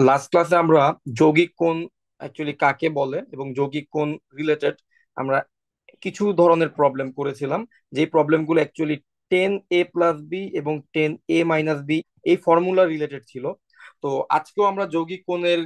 Last ক্লাসে আমরা যৌগিক কোণ অ্যাকচুয়ালি কাকে বলে এবং যৌগিক কোণ রিলেটেড আমরা কিছু ধরনের প্রবলেম করেছিলাম, যে প্রবলেমগুলো অ্যাকচুয়ালি 10a+b এবং 10a-b এই ফর্মুলা রিলেটেড ছিল। তো আজকেও আমরা যৌগিক কোণের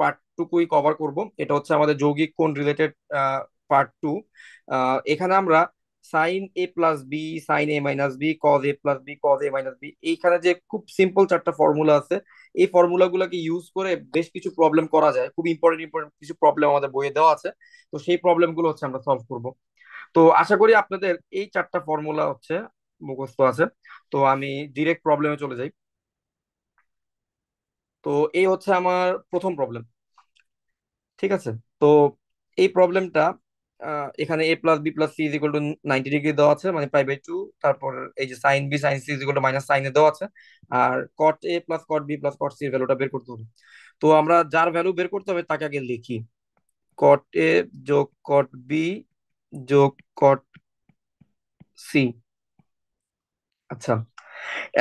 পার্টটুকুই কভার করব। এটা হচ্ছে আমাদের যৌগিক কোণ রিলেটেড পার্ট 2। এখানে আমরা sin a+b, sin a-b, cos a+b, cos a-b, এইখানে যে খুব সিম্পল চারটা ফর্মুলা আছে, এই ফর্মুলাগুলোকে ইউজ করে বেশ কিছু প্রবলেম করা যায়। খুব ইম্পর্টেন্ট ইম্পর্টেন্ট কিছু প্রবলেম আমাদের বইয়ে দেওয়া আছে। তো সেই প্রবলেম গুলো হচ্ছে আমরা সলভ করব। তো আশা করি আপনাদের এই চারটা ফর্মুলা হচ্ছে মুখস্থ আছে। তো আমি ডিরেক্ট প্রবলেমে চলে যাই। তো এই হচ্ছে আমার প্রথম প্রবলেম। ঠিক আছে। তো এই প্রবলেমটা এখানে a+b+c = 90 ডিগ্রি দেওয়া আছে, মানে π/2। তারপর এই যে sine B sine C minus সাইনে দেওয়া আছে। আর cot A plus cot B plus cot C এর ভ্যালুটা বের করতে হবে। তো আমরা যার ভ্যালু বের করতে হবে তাকে আগে লিখি। কট এ যোগ কট বি যোগ কট সি। আচ্ছা,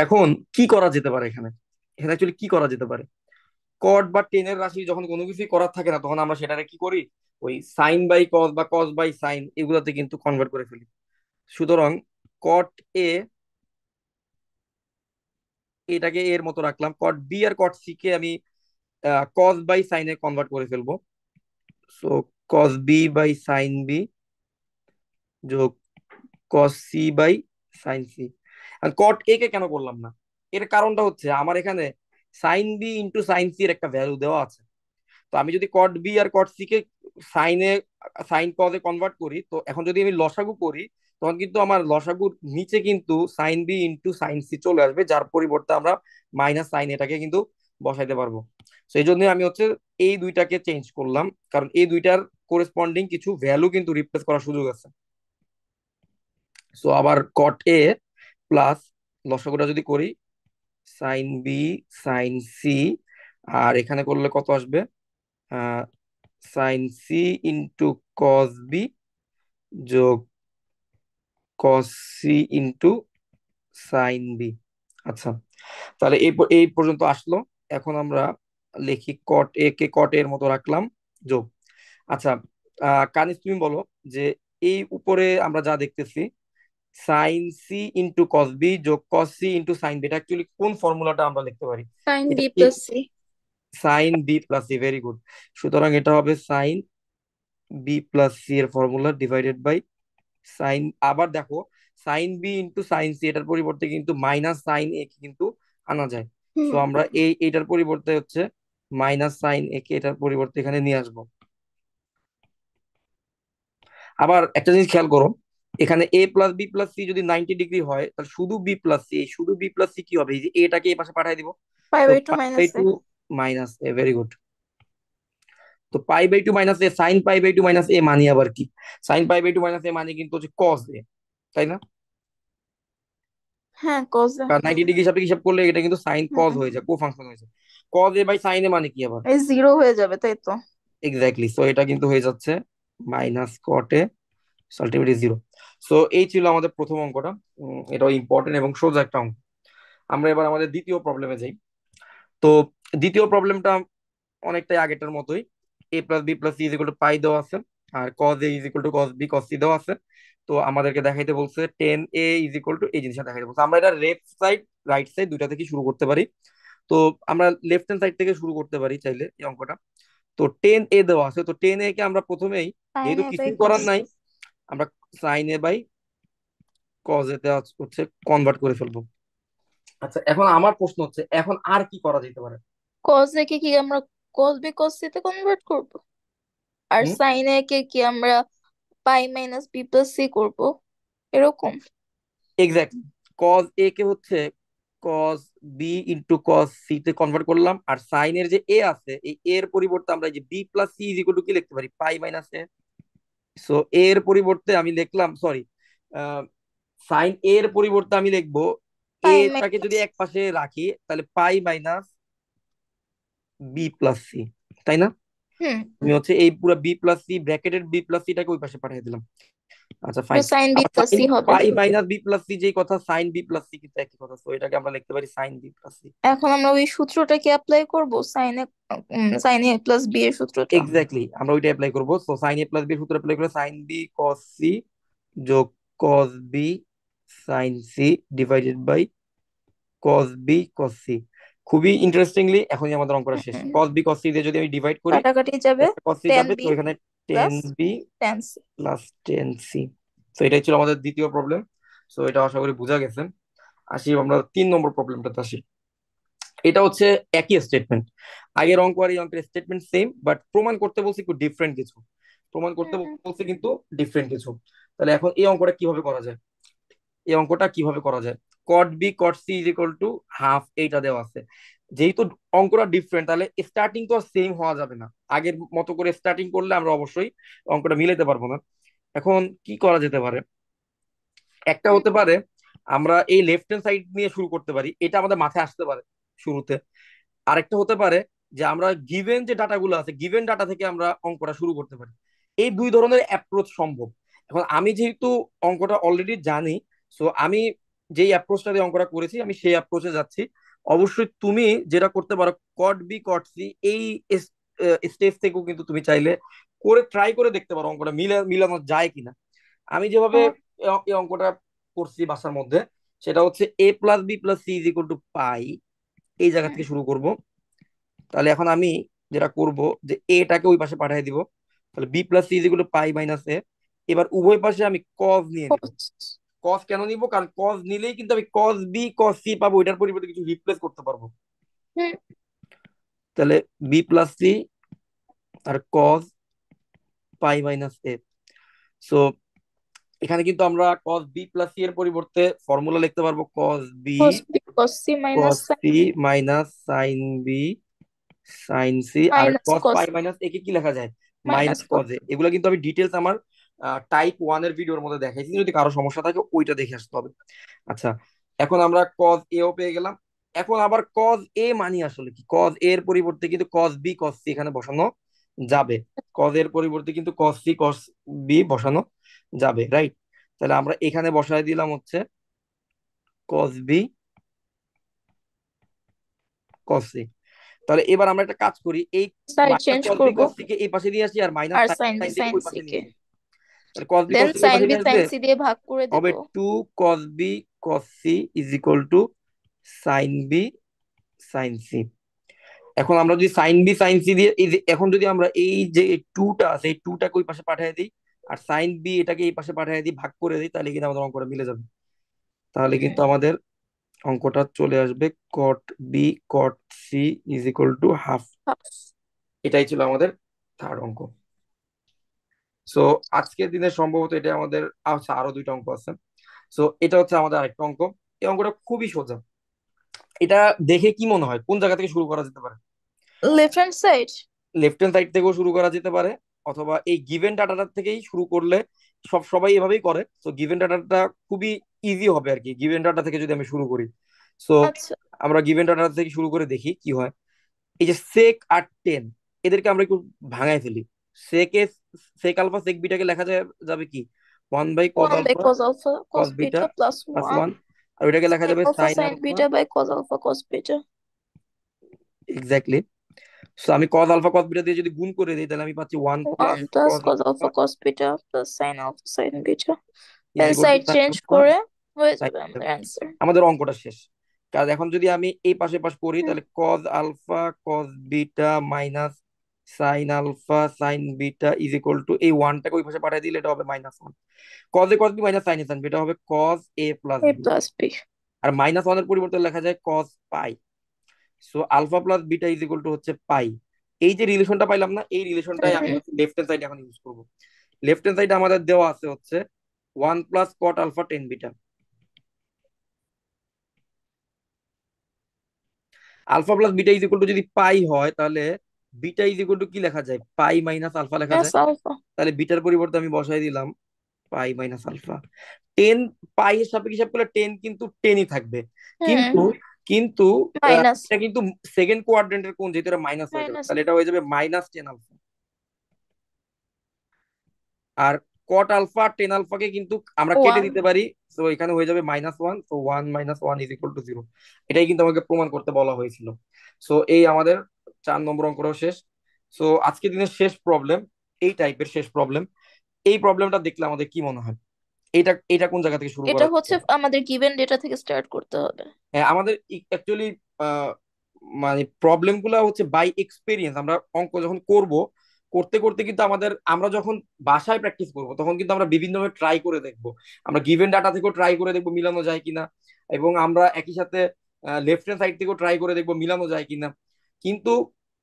এখন কি করা যেতে পারে এখানে? এখানে অ্যাকচুয়ালি কি করা যেতে পারে? কট বা টেনের রাশি যখন কোনো কিছুই করার থাকে না, তখন আমরা সেটাকে কি করি, ওই সাইন বাই কস বা কস বাই সাইন এগুলোতে কিন্তু কনভার্ট করে ফেলি। সুতরাং কট এ, এটাকে এর মতো রাখলাম। কট বি আর কট সি কে আমি কস বাই সাইনে কনভার্ট করে ফেলবো। So cos B by sine B যোগ cos C by sine C. আর কট এ কে কেন করলাম না? এর কারণটা হচ্ছে আমার এখানে sine B into sine C এর একটা ভ্যালু দেওয়া আছে। তো আমি যদি কট বি আর কট সি কে সাইনে সাইন কজে কনভার্ট করি, তো এখন যদি আমি লসাগু করি, তখন কিন্তু আমার লসাগুর নিচে কিন্তু sine B into sine C চলে আসবে, যার পরিবর্তে আমরা মাইনাস সাইন এটাকে কিন্তু বসাইতে পারবো। তো এই জন্য আমি হচ্ছে এই দুইটাকে চেঞ্জ করলাম, কারণ এই দুইটার কোরেসপন্ডিং কিছু ভ্যালু কিন্তু রিপ্লেস করার সুযোগ আছে। সো আবার কট এ প্লাস লসাগুটা যদি করি সাইন বি সাইন সি, আর এখানে করলে কত আসবে, sine C into cos B যোগ cos C into sine B. আচ্ছা, তাহলে এই পর্যন্ত আসলো। এখন আমরা লিখি কট এ কে কট এর মতো রাখলাম, যোগ। আচ্ছা, কানিস তুমি বলো যে এই উপরে আমরা যা দেখতেছি sine C into cos B যোগ cos C into sine B, এটা অ্যাকচুয়ালি কোন ফর্মুলাটা আমরা লিখতে পারি? সাইন এটা বি কি? Plus C. Sine B plus C, very good. সুতরাং এটা হবে সাইন বি প্লাস সি এর ফর্মুলা ডিভাইডেড বাই সাইন। আবার দেখো, sine B into sine C এটার পরিবর্তে কিন্তু মাইনাস সাইন এ কিন্তু আনা যায়। হুম। সো আমরা এইটার পরিবর্তে হচ্ছে মাইনাস সাইন এ কে এটার পরিবর্তে এখানে নিয়ে আসবো। আবার একটা জিনিস খেয়াল করো, এখানে a+b+c যদি 90 ডিগ্রি হয়, তাহলে শুধু বি প্লাস সি, শুধু বি প্লাস সি কি হবে, এই যে এটাকে এই পাশে পাঠিয়ে দিব। পাই তো by two pi by minus A. Two minus A, very good. তো π/2 minus A, sine π/2 minus A মানি আবার কি? সাইন π/2 মাইনাস এ মানে কিন্তু হচ্ছে কস এ, তাই না? হ্যাঁ, কজ এ। কারণ 90 ডিগ্রি হিসাবে হিসাব করলে এটা কিন্তু সাইন কজ হুম। হয়ে যায়, কো ফাংশন হয়ে যায়। কজ এ বাই সাইন এ মানে কি আবার? এই জিরো হয়ে যাবে, তাই তো? এক্স্যাক্টলি, সো এটা কিন্তু হয়ে যাচ্ছে মাইনাস কট এ, আলটিমেটলি জিরো। সো এই ছিল আমাদের প্রথম অঙ্কটা। এটাও ইম্পর্টেন্ট এবং সোজা একটা অঙ্ক। আমরা এবার আমাদের দ্বিতীয় প্রবলেমে যাই। তো দ্বিতীয় প্রবলেমটা অনেকটাই আগেরটার মতোই। a+b+c = পাই দেওয়া আছে, আর cos a = cos b cos c দেওয়া আছে। তো আমাদেরকে দেখাইতে বলছে 10a এই জিনিসটা দেখাইতে বলছে। আমরা এটা লেফট সাইড রাইট সাইড দুইটা থেকে শুরু করতে পারি। তো আমরা লেফট হ্যান্ড সাইড থেকে শুরু করতে পারি চাইলে এই অঙ্কটা। তো 10a দেওয়া আছে, তো 10a কে আমরা প্রথমেই, সাইন যেহেতু এ বাই কিছুই কস। করার নাই, আমরা sine A by cos A দেওয়া হচ্ছে কনভার্ট করে ফেলবো। আচ্ছা, এখন আমার প্রশ্ন হচ্ছে এখন আর কি করা যেতে পারে? কস এ কে কি আমরা কস বি কস সি তে কনভার্ট করব? আর হুম, সাইন এ কে কি আমরা pi minus B plus C করবো, এরকম? এক্স্যাক্টলি। কজ এ কে হচ্ছে cos B into cos C তে কনভার্ট করলাম, আর সাইনের যে এ আছে এই এর পরিবর্তে আমরা এই যে B plus C is equal to কি লিখতে পারি, পাই মাইনাস এ। সো এর পরিবর্তে আমি লিখলাম, সরি, সাইন এর পরিবর্তে আমি লিখবো পাই এটাকে যদি মাইনাস। এক পাশে রাখি তাহলে pi minus B plus C, তাই না? হুম। আমি হচ্ছে এই পুরো B plus C bracketed B plus সিটাকে ওই পাশে পাঠিয়ে দিলাম। আচ্ছা ফাইন। সাইন বি আবার প্লাস সাইন সি হবে। Pi minus B plus C যেই কথা, সাইন বি প্লাস সি কিন্তু একই কথা, তো এটাকে আমরা লিখতে পারি সাইন বি প্লাস সি। এখন আমরা ওই সূত্রটা কি অ্যাপ্লাই করব, সাইন এ প্লাস বি এর সূত্রটা? এক্স্যাক্টলি, আমরা ওইটা অ্যাপ্লাই করবো। So sine A plus B সূত্র অ্যাপ্লাই করে সাইন বি কস সি যোগ cos B sine C divided by cos B cos C. খুবই ইন্টারেস্টিংলি এখনই আমাদের অঙ্কটা শেষ। হুম, কস বি কস সি দিয়ে যদি আমি ডিভাইড করি, কাটাকাটি যাবে, কস সি টেন যাবে, তো বি এখানে tan plus B tan C. Plus tan C. তো এটাই ছিল আমাদের দ্বিতীয় প্রবলেম। সো এটা আশা করি বোঝা গেছে। আসি আমরা 3 নম্বর প্রবলেমটাতে আসি। এটা হচ্ছে একই স্টেটমেন্ট, আগের অঙ্ক আর এই অঙ্কের স্টেটমেন্ট সেম, বাট প্রমাণ করতে বলছি একটু ডিফারেন্ট কিছু। প্রমাণ করতে বলছে কিন্তু ডিফারেন্ট কিছু। তাহলে এখন এই অঙ্কটা কিভাবে করা যায়? এই অঙ্কটা কিভাবে করা যায়? Cot B cot C is equal to half, এইটা দেওয়া আছে। যেহেতু অঙ্কটা ডিফারেন্ট, তাহলে স্টার্টিং তো আর সেম হওয়া যাবে না। আগের মতো করে স্টার্টিং করলে আমরা অবশ্যই অঙ্কটা মিলাতে পারবো না। এখন কি করা যেতে পারে? একটা হতে পারে আমরা এই লেফট হ্যান্ড সাইড নিয়ে শুরু করতে পারি, এটা আমাদের মাথায় আসতে পারে শুরুতে। আরেকটা হতে পারে যে আমরা গিভেন যে ডাটাগুলো আছে, গিভেন ডাটা থেকে আমরা অঙ্কটা শুরু করতে পারি। এই দুই ধরনের অ্যাপ্রোচ সম্ভব। এখন আমি যেহেতু অঙ্কটা অলরেডি জানি, সো আমি যেই অ্যাপ্রোচটা দিয়ে অঙ্কটা করেছি আমি সেই অ্যাপ্রোচে যাচ্ছি। অবশ্যই তুমি যেটা করতে পারো, কট বি কট সি এই স্টেজ থেকেও কিন্তু তুমি চাইলে করে ট্রাই করে দেখতে পারো অঙ্কটা মিলানো যায় কিনা। আমি যেভাবে এই অঙ্কটা করছি বাসার মধ্যে, সেটা হচ্ছে A plus B plus C is equal to pi, এই জায়গা থেকে শুরু করব। তাহলে এখন আমি যেটা করব, যে এটাকে ওই পাশে পাঠিয়ে দিব। তাহলে B plus C is equal to pi minus A. এবার উভয় পাশে আমি কজ নিয়ে নিব। কজ কেন নিব? কারণ কজ নিলেই কিন্তু আমি কজ বি কজ সি পাবো, এটার পরিবর্তে কিছু রিপ্লেস করতে পারবো। তাহলে বি প্লাস সি আর কজ পাই মাইনাস এ। সো এখানে কিন্তু আমরা কজ বি প্লাস সি এর পরিবর্তে ফর্মুলা লিখতে পারবো cos B cos B cos C minus cos C minus sine B sine C. আর minus cos cos pi minus একে কি লেখা যায়? Minus minus cos. Cos A. এগুলো কিন্তু আমি ডিটেলস আমার টাইপ 1 এর ভিডিওর মধ্যে দেখাইছি, যদি কারো সমস্যা থাকে ওইটা দেখে আসতে হবে। আচ্ছা, এখন আমরা কজ এও পেয়ে গেলাম। এখন আবার কজ এ মানি আসলে কি? কজ এর পরিবর্তে কিন্তু কজ বি কজ সি এখানে বসানো যাবে। কজ এর পরিবর্তে কিন্তু কজ সি কজ বি বসানো যাবে, রাইট? তাহলে আমরা এখানে বসায় দিলাম হচ্ছে কজ বি কজ সি। তাহলে এবার আমরা একটা কাজ করি, এই side minus change cos B করব, কস সি কে এই পাশে নিয়ে আসি, আর মাইনাস আর সাইন সাইন বি সাইন থেকে সাইন ওই সি পাশে নিয়ে কে আসি। তাহলে cos B then cos C এই সাইন পাশে বি নিয়ে সাইন আসলে সি দিয়ে ভাগ করে দিব। হবে two cos B cos C is equal to sine B sine C. এখন আমরা যদি সাইন বি সাইন সি দিয়ে এই যে, এখন যদি আমরা এই যে টুটা আছে এই টুটাকে ওই পাশে পাঠিয়ে দিই, আর সাইন বি এটাকে এই পাশে পাঠিয়ে দিই, ভাগ করে দিই, তাহলে কিন্তু আমাদের অঙ্কটা মিলে যাবে। তাহলে কিন্তু আমাদের অঙ্কটা চলে আসবে cot B cot C is equal to half. এটাই ছিল আমাদের থার্ড অঙ্ক। সো আজকের দিনে সম্ভবত এটা আমাদের, আচ্ছা আরো দুইটা অঙ্ক আছে। সো এটা হচ্ছে আমাদের আরেকটা অঙ্ক। এই অঙ্কটা খুবই সোজা। এটা দেখে কি মনে হয় কোন জায়গা থেকে শুরু করা যেতে পারে? Left hand side. Left hand side থেকেও শুরু করা যেতে পারে, অথবা এই গিভেন ডাটাটা থেকেই শুরু করলে সবাই এভাবেই করে। তো গিভেন ডাটাটা খুবই ইজি হবে আর কি, গিভেন ডাটা থেকে যদি আমি শুরু করি। সো আচ্ছা, আমরা গিভেন ডাটা থেকে শুরু করে দেখি কি হয়। এই যে সেক আর টেন, এদেরকে আমরা একটু ভাঙায় ফেলি। সেকে সেক আলফা সেক বিটাকে লেখা যায় যাবে কি? One by cos one by alpha cos alpha cos cos beta beta plus plus one one. আর ওইটাকে লেখা সাইন যাবে alpha sine sine alpha. Beta by cos alpha cos beta. Exactly. So আমি কজ আলফা কজ বিটা দিয়ে যদি গুণ করে দিই, তাহলে আমি পাচ্ছি one one plus plus cos cos alpha alpha cos beta plus sine alpha sine beta. Is then equal to side sign change alpha করে হয়ে সাইন যাবে বিটা। আমাদের অ্যান্সার। আমাদের অঙ্কটা শেষ। কাজ এখন যদি আমি এই পাশে পাশ করি, তাহলে cos alpha cos beta minus sine alpha sine beta is equal to এই ওয়ানটাকে ওই পাশে পাঠিয়ে দিলে এটা হবে minus one. Cos A cos B minus sine A sine B, এটা হবে cos A plus A B. Plus B. আর মাইনাস ওয়ানের পরিবর্তে লেখা যায় cos pi. So alpha plus beta is equal to হচ্ছে পাই। এই যে রিলেশনটা পাইলাম না, এই রিলেশনটাই আমি লেফট হ্যান্ড সাইডে এখন ইউজ করবো। লেফট হ্যান্ড সাইডে আমাদের দেওয়া আছে হচ্ছে one plus cot alpha tan beta. Alpha plus beta is equal to যদি পাই হয়, তাহলে বিটা ইজ ইকুয়াল টু কি লেখা যায়? পাই মাইনাস আলফা লেখা মাইনাস যায়। আলফা। তাহলে বিটার পরিবর্তে আমি বসাই দিলাম পাই মাইনাস আলফা। টেন পাই এর সাপেক্ষে হিসাব করলে টেন কিন্তু টেনই থাকবে। হুম, কিন্তু কিন্তু মাইনাস এটা কিন্তু সেকেন্ড কোয়াড্রেন্টের কোণ, যেহেতু এটা মাইনাস হয়ে যাবে, মাইনাস। তাহলে এটা হয়ে যাবে মাইনাস টেন আলফা। আর কট আলফা টেন আলফাকে কিন্তু আমরা কেটে ওয়ান। দিতে পারি। তো এখানে হয়ে যাবে -1, তো 1 - 1 = 0। এটাই কিন্তু আমাকে প্রমাণ করতে বলা হয়েছিল। সো এই আমাদের 4 নম্বর অঙ্কটাও শেষ। সো আজকে দিনের শেষ প্রবলেম, এই টাইপের শেষ প্রবলেম, এই প্রবলেমটা দেখলে আমাদের কি মনে হয়? এটা এটা কোন জায়গা থেকে শুরু করা এটা যেতে হচ্ছে পারে? আমাদের গিভেন ডেটা থেকে স্টার্ট করতে হবে। হ্যাঁ, আমাদের অ্যাকচুয়ালি মানে প্রবলেম গুলা হচ্ছে বাই এক্সপিরিয়েন্স। আমরা অঙ্ক যখন করব, করতে করতে কিন্তু আমরা যখন বাসায় প্র্যাকটিস করব তখন কিন্তু আমরা বিভিন্নভাবে ট্রাই করে দেখব। আমরা গিভেন ডাটা থেকেও ট্রাই করে দেখবো মিলানো যায় কিনা, এবং আমরা একই সাথে লেফট হ্যান্ড সাইড থেকেও ট্রাই করে দেখবো মিলানো যায় কিনা। কিন্তু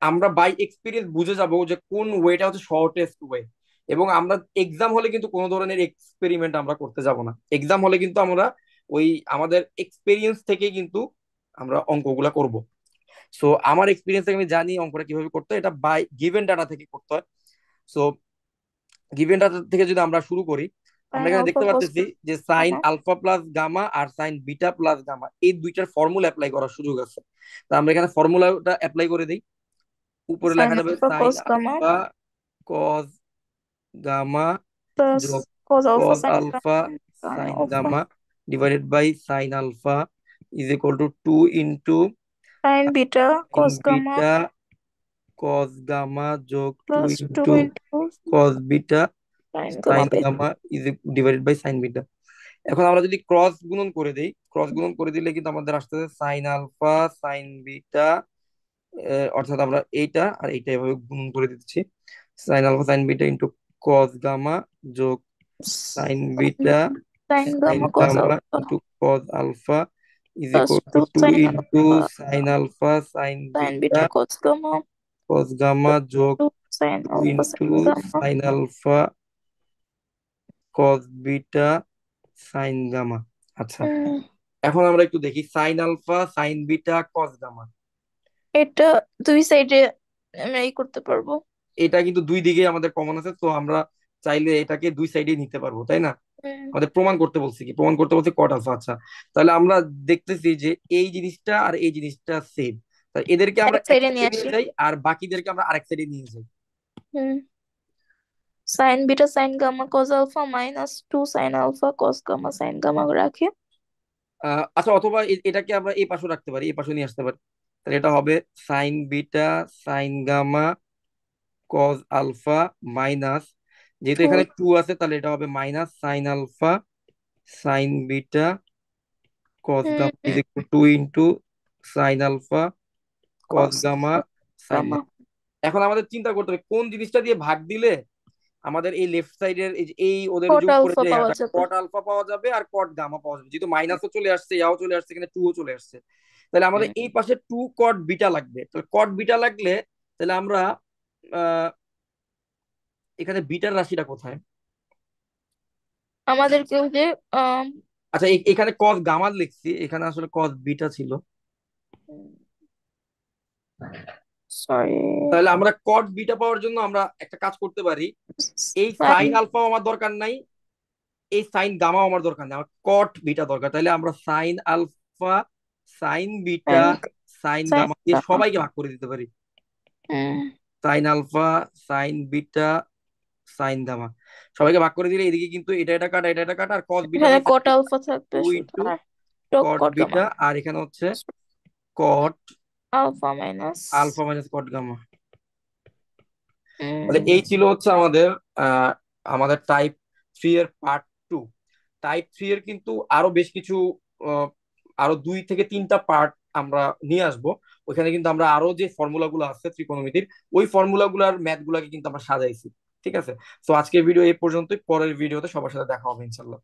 আমরা বাই এক্সপিরিয়েন্স বুঝে যাব যে কোন ওয়েটা হচ্ছে শর্টেস্ট ওয়ে। এবং আমরা এক্সাম হলে কিন্তু কোনো ধরনের এক্সপেরিমেন্ট আমরা করতে যাব না। এক্সাম হলে কিন্তু আমরা ওই আমাদের এক্সপিরিয়েন্স থেকে কিন্তু আমরা অঙ্কগুলা করব। সো আমার এক্সপিরিয়েন্স থেকে আমি জানি অঙ্কটা কিভাবে করতে হয়, এটা বাই গিভেন ডাটা থেকে করতে হয়। সো গিভেন ডাটা থেকে যদি আমরা শুরু করি, আমরা সাইন এখানে আলফা দেখতে কস পাচ্ছি যে sine gamma. Alpha plus gamma আর সাইন বিটা প্লাস গামা, এই দুইটার ফর্মুলা অ্যাপ্লাই করার সুযোগ আছে। তো আমরা এখানে ফর্মুলাটা অ্যাপ্লাই করে দিই। উপরে সাইন লেখা যাবে alpha sine cos gamma alpha cos gamma plus যোগ cos alpha cos sine alpha gamma sine sine alpha gamma divided by sine alpha = 2 into sine beta sine cos gamma beta cos gamma যোগ two plus two into into cos beta sine gamma sine by two. Gamma divided by sine beta. এখন আমরা যদি cross গুণন করে দেই, cross গুণন করে দিলে কিন্তু আমাদের আসতেছে সাইন আলফা সাইন বিটা, অর্থাৎ আমরা এইটা আর এইটা এভাবে গুণন করে দিচ্ছি। Sine alpha sine beta into cos gamma যোগ sine beta sine sine gamma cos gamma alpha into cos alpha plus two 2 sine into alpha sine alpha sine sine beta beta cos gamma cos gamma যোগ two sine 2 alpha into sine gamma. Sine alpha cos beta sine gamma. আচ্ছা, হুম, এখন আমরা একটু দেখি sine alpha sine beta cos gamma. এটা দুই সাইডে আমরা এই করতে পারবো। এটা কিন্তু দুই দিকে আমাদের কমন আছে, তো আমরা চাইলে এটাকে দুই সাইডে নিতে পারবো, তাই না? হুম, আমাদের প্রমাণ করতে বলছি কি, প্রমাণ করতে বলছি কট আলফা। আচ্ছা, তাহলে আমরা দেখতেছি যে এই জিনিসটা আর এই জিনিসটা সেম। তাই এদেরকে আমরা এক এক সাইডে সাইডে নিয়ে নিয়ে আসি। যাই আর বাকিদেরকে আমরা আরেক সাইডে নিয়ে যাই। হুম, sine beta sine gamma cos alpha minus two sine alpha cos gamma sine gamma রাখে। আচ্ছা, অথবা এটাকে আমরা এই পাশে রাখতে পারি, এই পাশে নিয়ে আসতে পারি। তাহলে এটা হবে sine beta sine gamma cos alpha minus, যেহেতু টু। এখানে টু আছে তাহলে এটা হবে minus sine alpha sine beta cos হুম, gamma 2 into sine alpha cos cos gamma sine gamma. Gamma. এখন আমাদের চিন্তা করতে হবে কোন জিনিসটা দিয়ে ভাগ দিলে আমাদের এই লেফট সাইডের এই ওদের কট যে উপরে আলফা যে পাওয়া যাবে। কট আলফা পাওয়া যাবে আর কট গামা পাওয়া যাবে, যেহেতু মাইনাসও চলে আসছে ইয়াও চলে আসছে এখানে টু ও চলে আসছে। তাহলে আমাদের হুম, এই পাশে টু কট বিটা লাগবে। তাহলে কট বিটা লাগলে তাহলে আমরা আহ এখানে বিটার রাশিটা কোথায়? আমাদেরকে ওই যে আচ্ছা, এখানে কস গামা লিখছি, এখানে আসলে কস বিটা ছিল। সরি, তাহলে আমরা কট বিটা পাওয়ার জন্য আমরা একটা কাজ করতে পারি। এই সাইন। সাইন আলফাও আমার দরকার নাই, এই সাইন গামাও আমার দরকার নাই, আমার কট বিটা দরকার। তাহলে আমরা sine alpha sine beta sine sine sine gamma দিয়ে গামা। সবাইকে ভাগ করে দিতে পারি। হুম, sine alpha sine beta sine gamma সবাইকে ভাগ করে দিলে এদিকে কিন্তু এটা এটা কাটা এটা এটা কাটা, আর কস বিটা এখানে বাই সাইন কট আলফা থাকবে টু শুধু ইন্টু আর টক কট কট গামা। বিটা, আর এখানে হচ্ছে cot alpha minus. Alpha minus cot gamma. তাহলে হুম, এই ছিল হচ্ছে আমাদের আহ আমাদের টাইপ 3 এর পার্ট 2। টাইপ 3 এর কিন্তু আরো বেশ কিছু আহ, আরো 2 থেকে 3টা পার্ট আমরা নিয়ে আসবো। ওইখানে কিন্তু আমরা আরো যে ফর্মুলা গুলো আছে ত্রিকোণমিতির, ওই ফর্মুলা গুলার ম্যাথ গুলাকে কিন্তু আমরা সাজাইছি। ঠিক আছে, তো আজকের ভিডিও এই পর্যন্তই, পরের ভিডিওতে সবার সাথে দেখা হবে ইনশাল্লাহ।